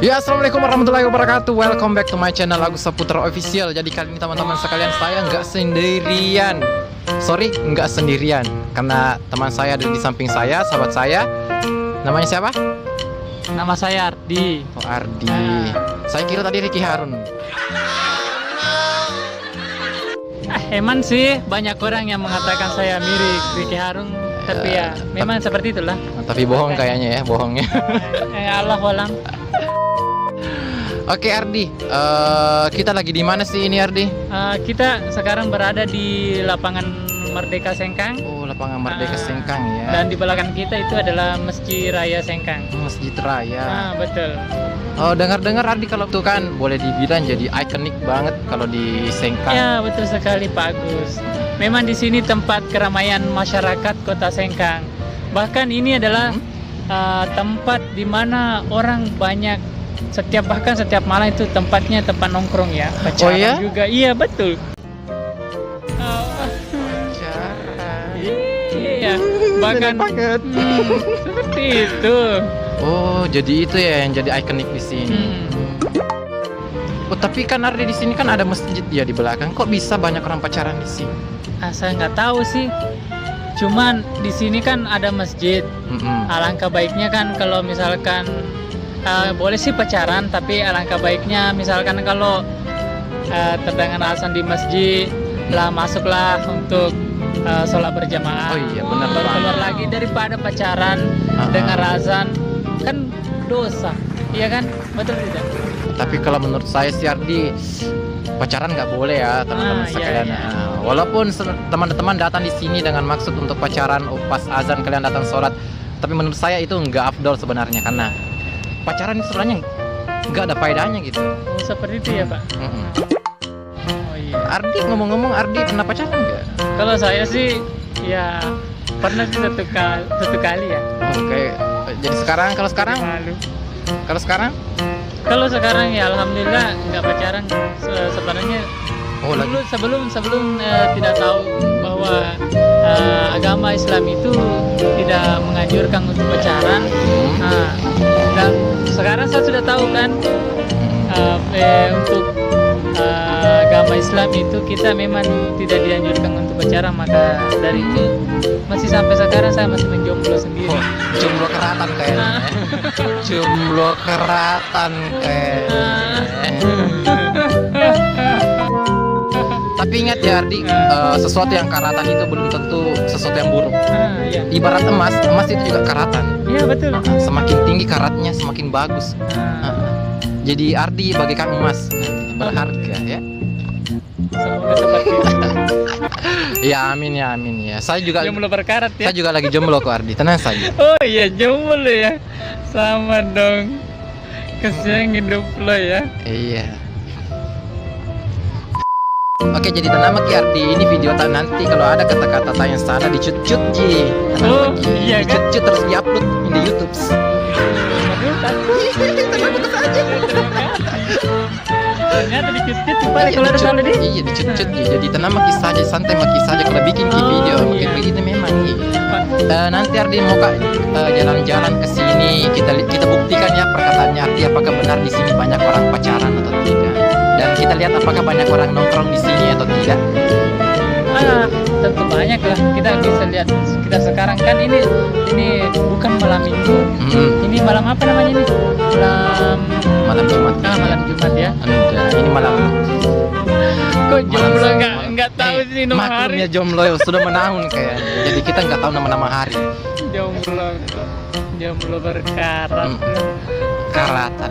Ya, assalamualaikum warahmatullahi wabarakatuh. Welcome back to my channel Agus Saputra Official. Jadi kali ini teman-teman sekalian, saya nggak sendirian. Sorry, nggak sendirian, karena teman saya ada di samping saya, sahabat saya. Namanya siapa? Nama saya Ardi. Oh, Ardi. Saya kira tadi Ricky Harun. Emang sih banyak orang yang mengatakan saya mirip Ricky Harun, tapi ya memang seperti itulah. Tapi bohong kayaknya ya, bohongnya. Allah alam. Oke Ardi, kita lagi di mana sih ini Ardi? Kita sekarang berada di lapangan Merdeka Sengkang. Oh, lapangan Merdeka Sengkang ya. Dan di belakang kita itu adalah Masjid Raya Sengkang. Masjid Raya. Betul. Oh, dengar-dengar Ardi kalau tuh kan boleh dibilang jadi ikonik banget kalau di Sengkang. Ya, betul sekali Pak Agus. Memang di sini tempat keramaian masyarakat Kota Sengkang. Bahkan ini adalah tempat di mana orang banyak setiap malam itu tempatnya tempat nongkrong ya. Pacaran oh ya? Juga. Iya, betul. Iya, bahkan banget. Seperti itu. Oh, jadi itu ya yang jadi ikonik di sini. Oh, tapi kan Ardi di sini kan ada masjid ya di belakang. Kok bisa banyak orang pacaran di sini? Saya nggak tahu sih. Cuman di sini kan ada masjid. Alangkah baiknya kan kalau misalkan boleh sih pacaran, tapi alangkah baiknya misalkan kalau terdengar azan di masjid lah masuklah untuk sholat berjamaah. Oh iya, benar baru keluar lagi daripada pacaran dengar azan, kan dosa, iya kan? Betul tidak? Tapi kalau menurut saya sih Ardi, pacaran nggak boleh ya teman-teman sekalian. Iya. Walaupun teman-teman datang di sini dengan maksud untuk pacaran, pas azan kalian datang sholat, tapi menurut saya itu nggak afdol sebenarnya, karena pacaran itu sebenarnya nggak ada faedahnya gitu. Oh, seperti itu ya Pak. Oh iya. Ardi, ngomong-ngomong, Ardi pernah pacaran nggak? Kalau saya sih ya pernah sih satu kali ya. Oke. Jadi sekarang Malu. kalau sekarang Kalau sekarang ya alhamdulillah nggak pacaran. Sebenarnya dulu sebelum tidak tahu bahwa agama Islam itu tidak menganjurkan untuk pacaran. Dan sekarang saya sudah tahu kan untuk agama Islam itu kita memang tidak dianjurkan untuk pacaran, maka dari itu masih sampai sekarang saya masih menjomblo sendiri. Oh, jomblo keratan kayaknya. Jomblo keratan kayaknya. Tapi ingat ya Ardi, sesuatu yang karatan itu belum tentu sesuatu yang buruk. Iya. Ibarat emas itu juga karatan. Iya betul. Semakin tinggi karatnya semakin bagus. Jadi Ardi bagaikan emas, berharga ya. Semoga seperti itu. Ya amin ya. Saya juga Jomblo berkarat ya. Saya juga lagi jomblo kok Ardi, tenang saja. Oh iya, jomblo ya. Sama dong. Kesian hidup lo ya. Iya. Oke, jadi tenang Ki Ardi, ini video nanti kalau ada kata-kata yang salah dicut-cut Ji. Oh iya kan. Dicut-cut terus diupload di YouTube. Ternyata dicut-cut balik kalau ada salah di. Iya, dicut-cut Ji. Jadi tenang Maki saja, santai Maki saja kalau bikin video. Mungkin begini memang iya. Nanti Ardi mau jalan-jalan ke sini, kita buktikan ya perkataannya Ardi apakah benar di sini banyak orang pacaran atau tidak. Dan kita lihat apakah banyak orang nongkrong di sini atau tidak. Tentu banyak lah. Kita bisa lihat kita sekarang kan ini bukan malam minggu. Ini malam apa namanya ini? Malam Jumat. Malam Jumat ya. Enggak, ini malam. Kok jomblo nggak tahu sih nama hari? Maklumnya jomblo sudah menahun kayaknya. Jadi kita nggak tahu nama-nama hari. Jomblo berkarat. Karatan.